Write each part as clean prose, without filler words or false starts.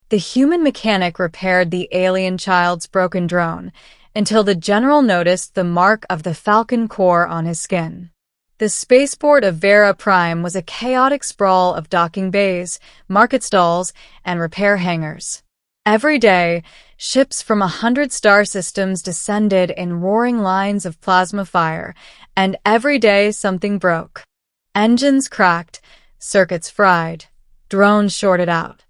The human mechanic repaired the alienchild's broken drone until the general noticed the mark of the falcon core on his skin. The spaceport of Vera Prime was a chaotic sprawl of docking bays, market stalls, and repair hangars. Every day, ships from 100 star systems descended in roaring lines of plasma fire, and every day something broke. Engines cracked, circuits fried, drones shorted out.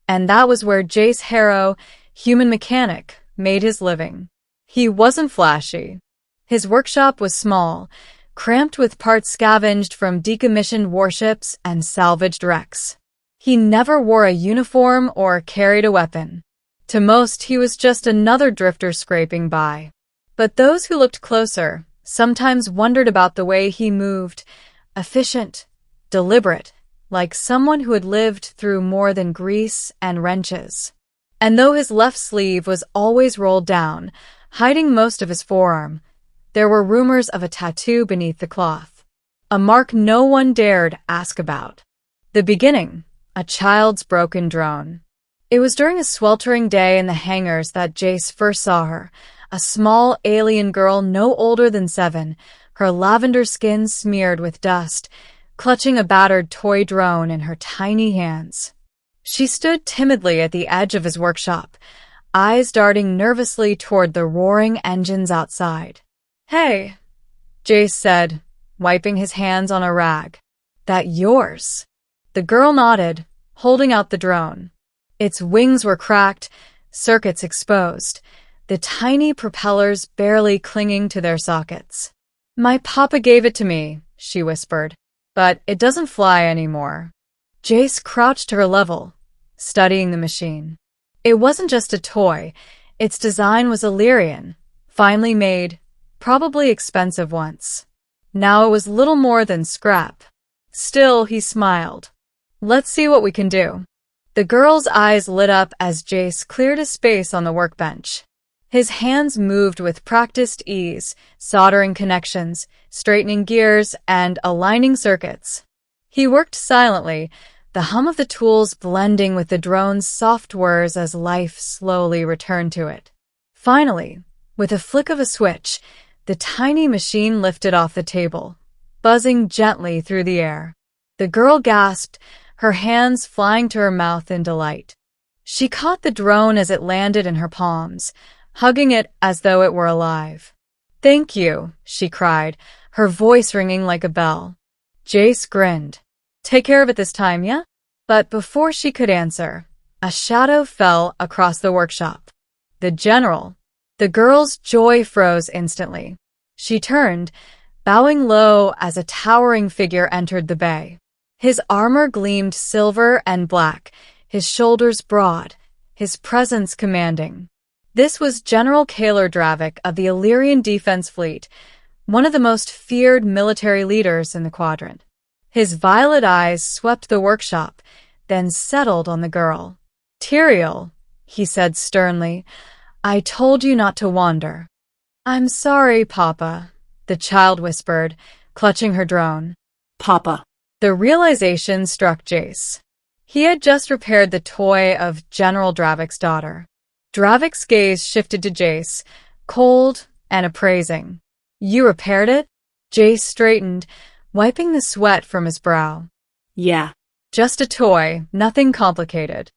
And that was where Jace Harrow, human mechanic, made his living. He wasn't flashy. His workshop was small, cramped with parts scavenged from decommissioned warships and salvaged wrecks. He never wore a uniform or carried a weapon. To most, he was just another drifter scraping by. But those who looked closer sometimes wondered about the way he moved, efficient, deliberate, like someone who had lived through more than grease and wrenches. And though his left sleeve was always rolled down, hiding most of his forearm, there were rumors of a tattoo beneath the cloth, a mark no one dared ask about. The beginning, a child's broken drone. It was during a sweltering day in the hangars that Jace first saw her, a small alien girl no older than 7, her lavender skin smeared with dust, clutching a battered toy drone in her tiny hands. She stood timidly at the edge of his workshop, eyes darting nervously toward the roaring engines outside. "Hey," Jace said, wiping his hands on a rag. "That yours?" The girl nodded, holding out the drone. Its wings were cracked, circuits exposed, the tiny propellers barely clinging to their sockets. "My papa gave it to me," she whispered, "but it doesn't fly anymore." Jace crouched to her level, studying the machine. It wasn't just a toy. Its design was Illyrian, finely made, probably expensive once. Now it was little more than scrap. Still, he smiled. "Let's see what we can do." The girl's eyes lit up as Jace cleared a space on the workbench. His hands moved with practiced ease, soldering connections, straightening gears, and aligning circuits. He worked silently, the hum of the tools blending with the drone's soft whirs as life slowly returned to it. Finally, with a flick of a switch, the tiny machine lifted off the table, buzzing gently through the air. The girl gasped, her hands flying to her mouth in delight. She caught the drone as it landed in her palms, hugging it as though it were alive. "Thank you," she cried, her voice ringing like a bell. Jace grinned. "Take care of it this time, yeah?" But before she could answer, a shadow fell across the workshop. The general. The girl's joy froze instantly. She turned, bowing low as a towering figure entered the bay. His armor gleamed silver and black, his shoulders broad, his presence commanding. This was General Kaler Dravik of the Illyrian Defense Fleet, one of the most feared military leaders in the quadrant. His violet eyes swept the workshop, then settled on the girl. "Tyrael," he said sternly, "I told you not to wander." "I'm sorry, Papa," the child whispered, clutching her drone. "Papa." The realization struck Jace. He had just repaired the toy of General Dravik's daughter. Dravik's gaze shifted to Jace, cold and appraising. "You repaired it?" Jace straightened, wiping the sweat from his brow. "Yeah." "Just a toy, nothing complicated."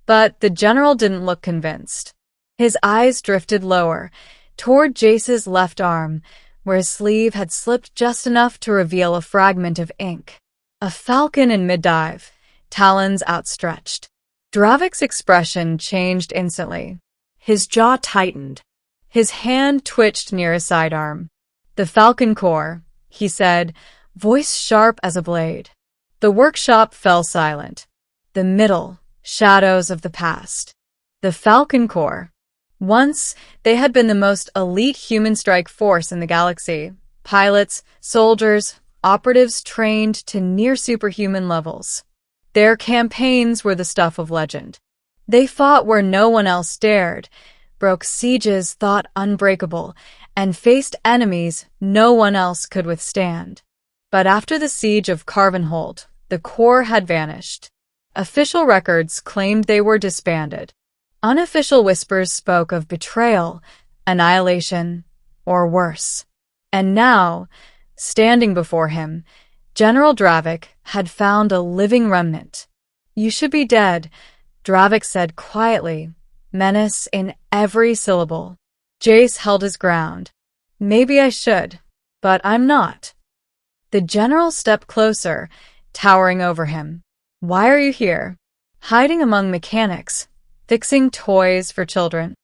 But the general didn't look convinced. His eyes drifted lower, toward Jace's left arm, where his sleeve had slipped just enough to reveal a fragment of ink. A falcon in mid-dive, talons outstretched. Dravik's expression changed instantly. His jaw tightened. His hand twitched near his sidearm. "The falcon core," he said, voice sharp as a blade. The workshop fell silent. The middle, shadows of the past. The falcon core. Once, they had been the most elite human strike force in the galaxy. Pilots, soldiers, operatives trained to near superhuman levels. Their campaigns were the stuff of legend. They fought where no one else dared, broke sieges thought unbreakable, and faced enemies no one else could withstand. But after the siege of Carvenhold, the core had vanished. Official records claimed they were disbanded. Unofficial whispers spoke of betrayal, annihilation, or worse. And now, standing before him, General Dravik had found a living remnant. "You should be dead," Dravik said quietly, menace in every syllable. Jace held his ground. "Maybe I should, but I'm not." The general stepped closer, towering over him. "Why are you here?" "Hiding among mechanics, fixing toys for children."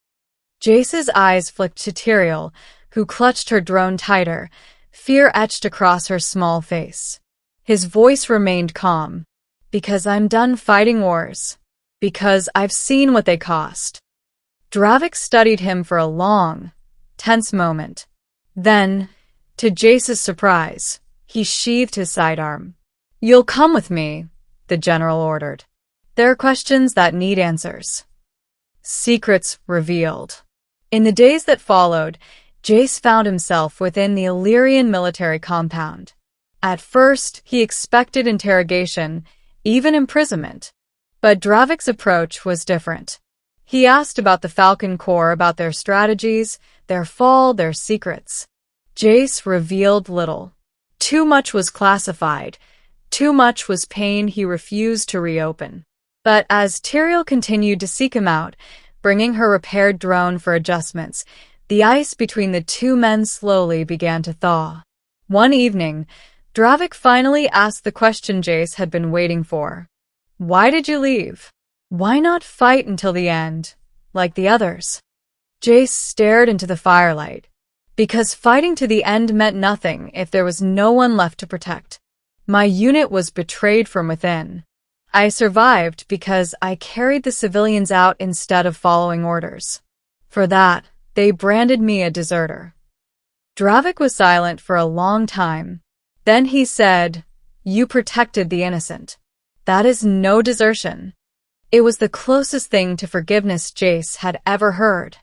Jace's eyes flicked to Tyrael, who clutched her drone tighter, fear etched across her small face. His voice remained calm. "Because I'm done fighting wars. Because I've seen what they cost." Dravik studied him for a long, tense moment. Then, to Jace's surprise, he sheathed his sidearm. "You'll come with me," the general ordered. "There are questions that need answers." Secrets revealed. In the days that followed, Jace found himself within the Illyrian military compound. At first, he expected interrogation, even imprisonment. But Dravik's approach was different. He asked about the Falcon Corps, about their strategies, their fall, their secrets. Jace revealed little. Too much was classified. Too much was pain he refused to reopen. But as Tyrael continued to seek him out, bringing her repaired drone for adjustments, the ice between the two men slowly began to thaw. One evening, Dravik finally asked the question Jace had been waiting for. "Why did you leave? Why not fight until the end, like the others?" Jace stared into the firelight. "Because fighting to the end meant nothing if there was no one left to protect. My unit was betrayed from within. I survived because I carried the civilians out instead of following orders. For that, they branded me a deserter." Dravik was silent for a long time. Then he said, "You protected the innocent. That is no desertion." It was the closest thing to forgiveness Jace had ever heard.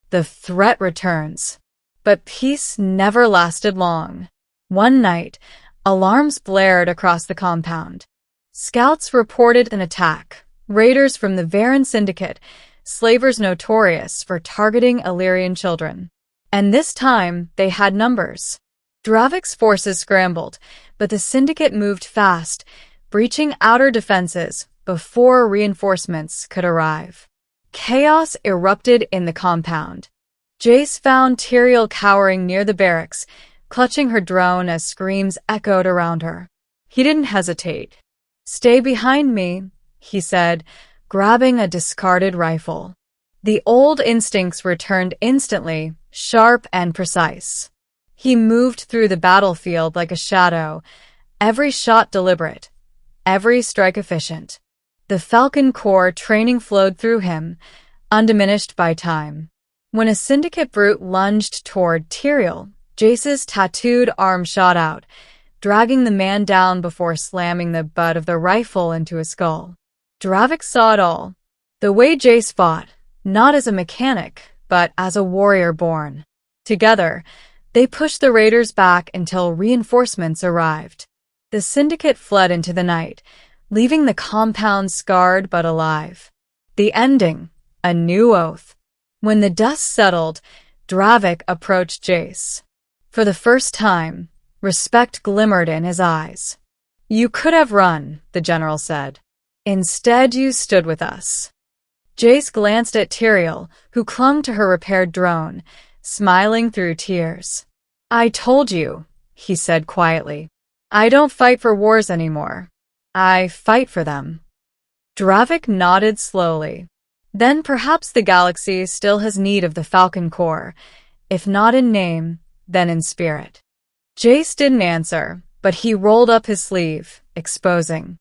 The threat returns. But peace never lasted long. One night, alarms blared across the compound. Scouts reported an attack. Raiders from the Varen Syndicate, slavers notorious for targeting Illyrian children. And this time, they had numbers. Dravik's forces scrambled, but the Syndicate moved fast, breaching outer defenses before reinforcements could arrive. Chaos erupted in the compound. Jace found Tyrael cowering near the barracks, clutching her drone as screams echoed around her. He didn't hesitate. "Stay behind me," he said, grabbing a discarded rifle. The old instincts returned instantly, sharp and precise. He moved through the battlefield like a shadow, every shot deliberate, every strike efficient. The Falcon Corps training flowed through him, undiminished by time. When a Syndicate brute lunged toward Tyrael, Jace's tattooed arm shot out, dragging the man down before slamming the butt of the rifle into his skull. Dravik saw it all. The way Jace fought, not as a mechanic, but as a warrior born. Together, they pushed the raiders back until reinforcements arrived. The Syndicate fled into the night, leaving the compound scarred but alive. The ending, a new oath. When the dust settled, Dravik approached Jace. For the first time, respect glimmered in his eyes. "You could have run," the general said. "Instead, you stood with us." Jace glanced at Tyrael, who clung to her repaired drone, smiling through tears. "I told you," he said quietly. "I don't fight for wars anymore. I fight for them." Dravik nodded slowly. "Then perhaps the galaxy still has need of the Falcon Corps, if not in name, then in spirit." Jace didn't answer, but he rolled up his sleeve, exposing